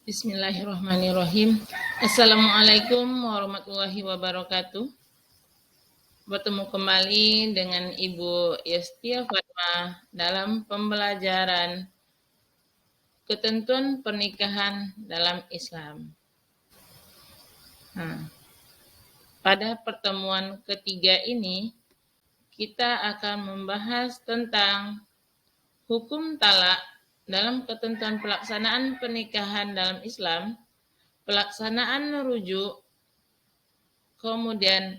Bismillahirrahmanirrahim. Assalamualaikum warahmatullahi wabarakatuh. Bertemu kembali dengan Ibu Yestia Fatma dalam pembelajaran ketentuan pernikahan dalam Islam. Pada pertemuan ketiga ini, kita akan membahas tentang hukum talak dalam ketentuan pelaksanaan pernikahan dalam Islam, pelaksanaan rujuk, kemudian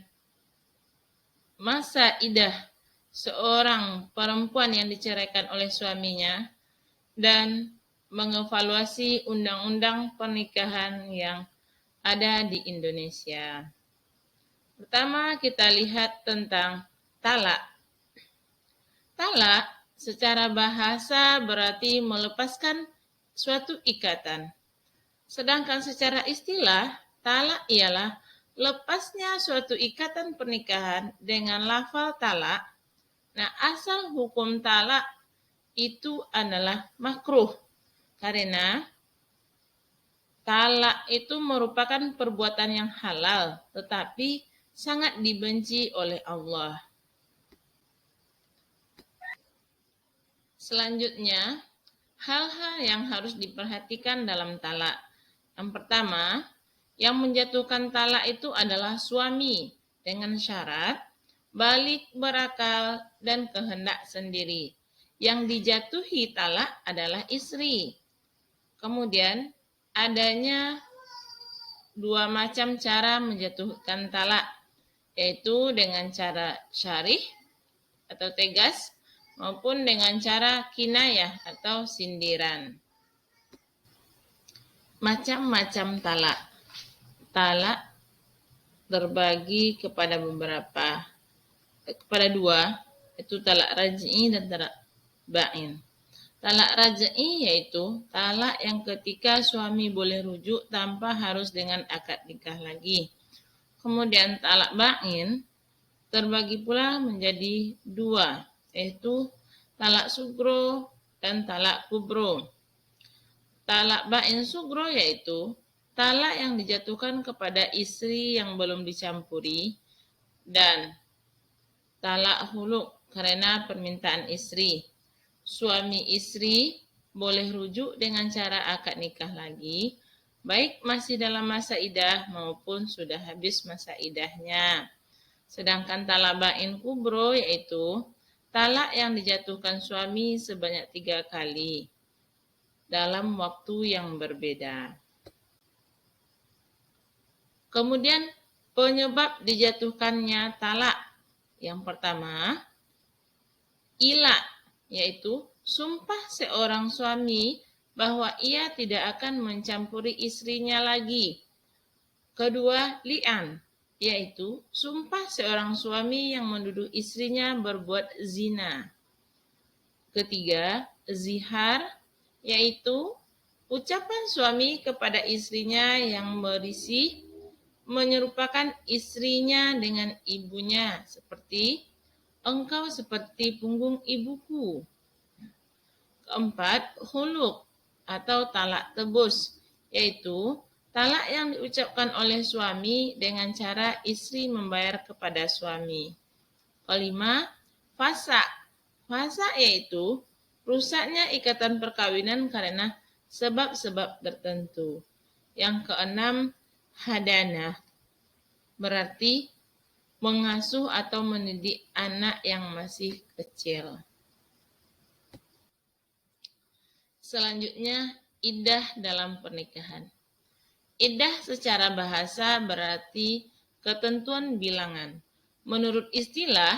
masa iddah seorang perempuan yang diceraikan oleh suaminya, dan mengevaluasi undang-undang pernikahan yang ada di Indonesia. Pertama, kita lihat tentang talak. Talak secara bahasa berarti melepaskan suatu ikatan. Sedangkan secara istilah, talak ialah lepasnya suatu ikatan pernikahan dengan lafal talak. Nah, asal hukum talak itu adalah makruh. Karena talak itu merupakan perbuatan yang halal, tetapi sangat dibenci oleh Allah. Selanjutnya, hal-hal yang harus diperhatikan dalam talak. Yang pertama, yang menjatuhkan talak itu adalah suami dengan syarat balik berakal dan kehendak sendiri. Yang dijatuhi talak adalah istri. Kemudian adanya dua macam cara menjatuhkan talak, yaitu dengan cara syarih atau tegas maupun dengan cara kinayah atau sindiran. Macam-macam talak. Talak terbagi kepada dua, yaitu talak raj'i dan talak ba'in. Talak raj'i yaitu talak yang ketika suami boleh rujuk tanpa harus dengan akad nikah lagi. Kemudian talak ba'in terbagi pula menjadi dua, yaitu talak sugro dan talak kubro. Talak ba'in sugro yaitu talak yang dijatuhkan kepada istri yang belum dicampuri, dan talak huluk karena permintaan istri. Suami istri boleh rujuk dengan cara akad nikah lagi, baik masih dalam masa iddah maupun sudah habis masa iddahnya. Sedangkan talak ba'in kubro yaitu talak yang dijatuhkan suami sebanyak 3 kali dalam waktu yang berbeda. Kemudian penyebab dijatuhkannya talak. Yang pertama, ilah, yaitu sumpah seorang suami bahwa ia tidak akan mencampuri istrinya lagi. Kedua, li'an, yaitu sumpah seorang suami yang menuduh istrinya berbuat zina. Ketiga, zihar, yaitu ucapan suami kepada istrinya yang berisi menyerupakan istrinya dengan ibunya, seperti engkau seperti punggung ibuku. Keempat, huluk atau talak tebus, yaitu talak yang diucapkan oleh suami dengan cara istri membayar kepada suami. Kelima, fasa. Fasa yaitu rusaknya ikatan perkawinan karena sebab-sebab tertentu. Yang keenam, hadanah, berarti mengasuh atau mendidik anak yang masih kecil. Selanjutnya, iddah dalam pernikahan. Iddah secara bahasa berarti ketentuan bilangan. Menurut istilah,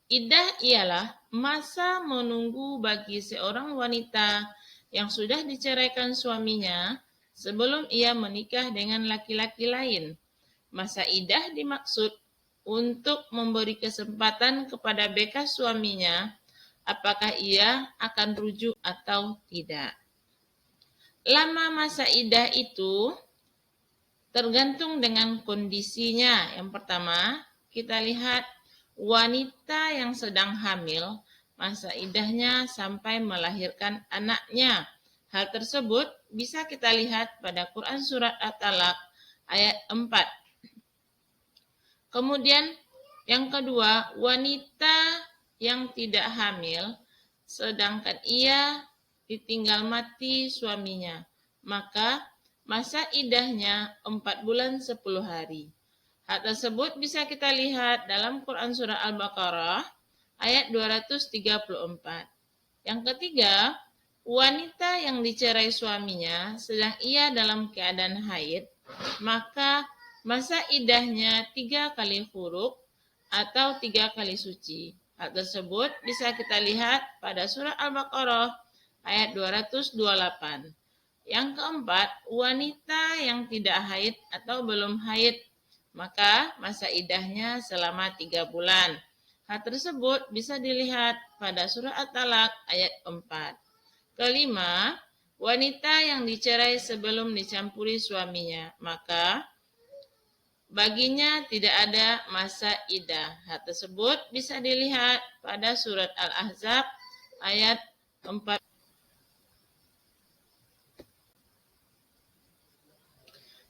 iddah ialah masa menunggu bagi seorang wanita yang sudah diceraikan suaminya sebelum ia menikah dengan laki-laki lain. Masa iddah dimaksud untuk memberi kesempatan kepada bekas suaminya apakah ia akan rujuk atau tidak. Lama masa iddah itu tergantung dengan kondisinya. Yang pertama, kita lihat wanita yang sedang hamil, masa iddahnya sampai melahirkan anaknya. Hal tersebut bisa kita lihat pada Quran Surat At-Talaq ayat 4. Kemudian yang kedua, wanita yang tidak hamil sedangkan ia ditinggal mati suaminya, maka masa idahnya 4 bulan 10 hari. Hal tersebut bisa kita lihat dalam Quran Surah Al-Baqarah ayat 234. Yang ketiga, wanita yang dicerai suaminya sedang ia dalam keadaan haid, maka masa idahnya 3 kali huruf atau 3 kali suci. Hal tersebut bisa kita lihat pada surah Al-Baqarah ayat 228. Yang keempat, wanita yang tidak haid atau belum haid, maka masa idahnya selama 3 bulan. Hal tersebut bisa dilihat pada surah At-Talaq ayat 4. Kelima, wanita yang dicerai sebelum dicampuri suaminya, maka baginya tidak ada masa iddah. Hal tersebut bisa dilihat pada surat Al-Ahzab ayat 4.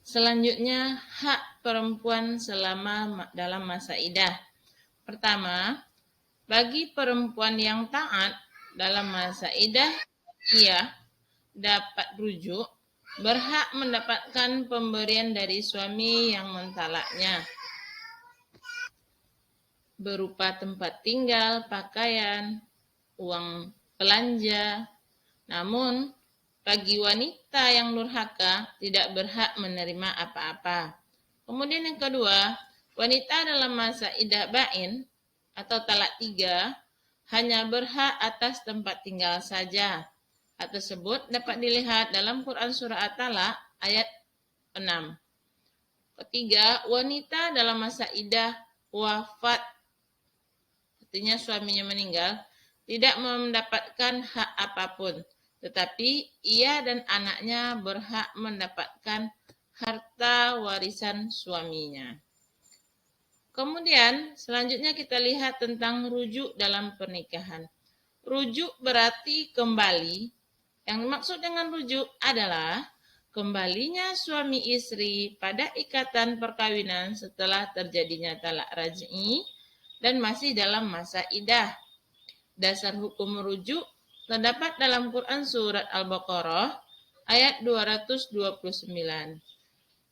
Selanjutnya, hak perempuan selama dalam masa iddah. Pertama, bagi perempuan yang taat dalam masa iddah, ia dapat rujuk, berhak mendapatkan pemberian dari suami yang mentalaknya, berupa tempat tinggal, pakaian, uang belanja. Namun, bagi wanita yang durhaka tidak berhak menerima apa-apa. Kemudian yang kedua, wanita dalam masa iddah bain atau talak 3 hanya berhak atas tempat tinggal saja. Hal tersebut dapat dilihat dalam Quran Surah At-Talaq ayat 6. Ketiga, wanita dalam masa iddah wafat, artinya suaminya meninggal, tidak mendapatkan hak apapun, tetapi ia dan anaknya berhak mendapatkan harta warisan suaminya. Kemudian selanjutnya kita lihat tentang rujuk dalam pernikahan. Rujuk berarti kembali. Yang dimaksud dengan rujuk adalah kembalinya suami istri pada ikatan perkawinan setelah terjadinya talak raj'i dan masih dalam masa iddah. Dasar hukum rujuk terdapat dalam Quran Surat Al-Baqarah ayat 229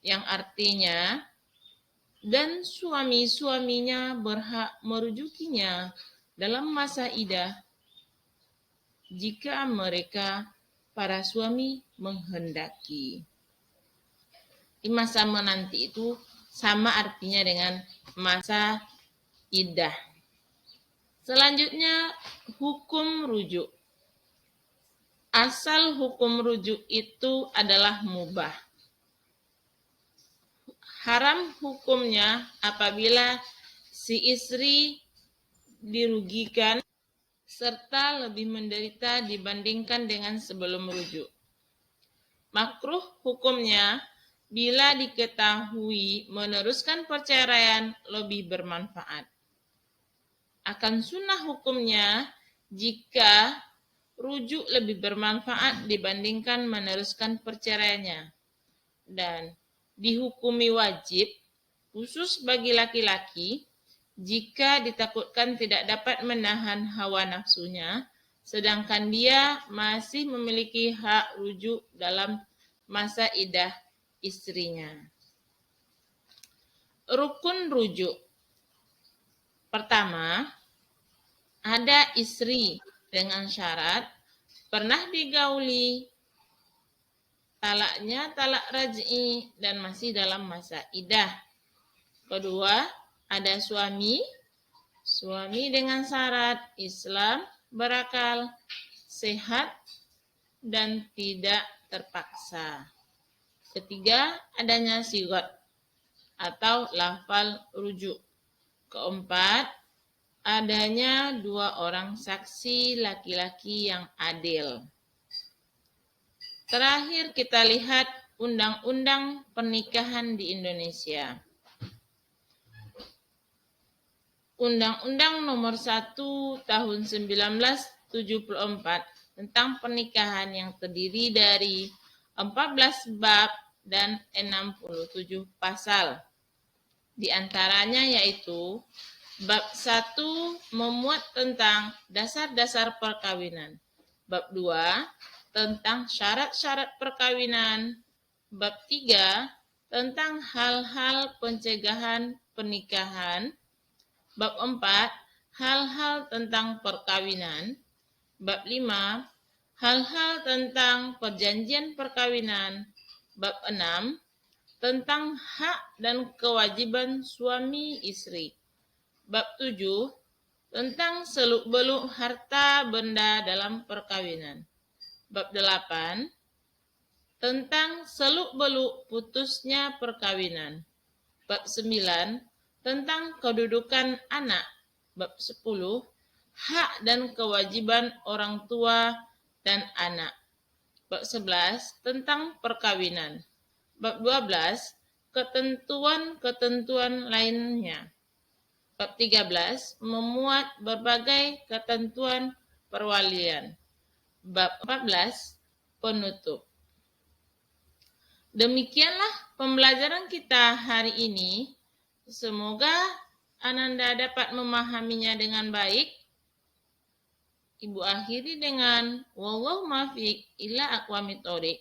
yang artinya, dan suami-suaminya berhak merujukinya dalam masa iddah jika mereka para suami menghendaki. Di masa menanti itu sama artinya dengan masa iddah. Selanjutnya, hukum rujuk. Asal hukum rujuk itu adalah mubah. Haram hukumnya apabila si istri dirugikan serta lebih menderita dibandingkan dengan sebelum rujuk. Makruh hukumnya bila diketahui meneruskan perceraian lebih bermanfaat. Akan sunnah hukumnya jika rujuk lebih bermanfaat dibandingkan meneruskan perceraiannya, dan dihukumi wajib khusus bagi laki-laki jika ditakutkan tidak dapat menahan hawa nafsunya, sedangkan dia masih memiliki hak rujuk dalam masa iddah istrinya. Rukun rujuk. Pertama, ada istri dengan syarat pernah digauli, talaknya talak raj'i dan masih dalam masa iddah. Kedua, ada suami dengan syarat Islam, berakal, sehat, dan tidak terpaksa. Ketiga, adanya sigot atau lafal rujuk. Keempat, adanya 2 orang saksi laki-laki yang adil. Terakhir kita lihat undang-undang pernikahan di Indonesia. Undang-Undang Nomor 1 Tahun 1974 tentang pernikahan yang terdiri dari 14 bab dan 67 pasal. Di antaranya yaitu bab 1 memuat tentang dasar-dasar perkawinan. Bab 2 tentang syarat-syarat perkawinan. Bab 3 tentang hal-hal pencegahan pernikahan. Bab 4 hal-hal tentang perkawinan. Bab 5 hal-hal tentang perjanjian perkawinan. Bab 6 tentang hak dan kewajiban suami istri. Bab 7 tentang seluk-beluk harta benda dalam perkawinan. Bab 8 tentang seluk-beluk putusnya perkawinan. Bab 9 tentang kedudukan anak. Bab 10 hak dan kewajiban orang tua dan anak. Bab 11 tentang perkawinan. Bab 12 ketentuan-ketentuan lainnya. Bab 13 memuat berbagai ketentuan perwalian. Bab 14 penutup. Demikianlah pembelajaran kita hari ini. Semoga Ananda dapat memahaminya dengan baik. Ibu akhiri dengan wallahu muwaffiq ila aqwamit thoriq.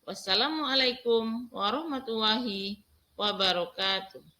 Wassalamualaikum warahmatullahi wabarakatuh.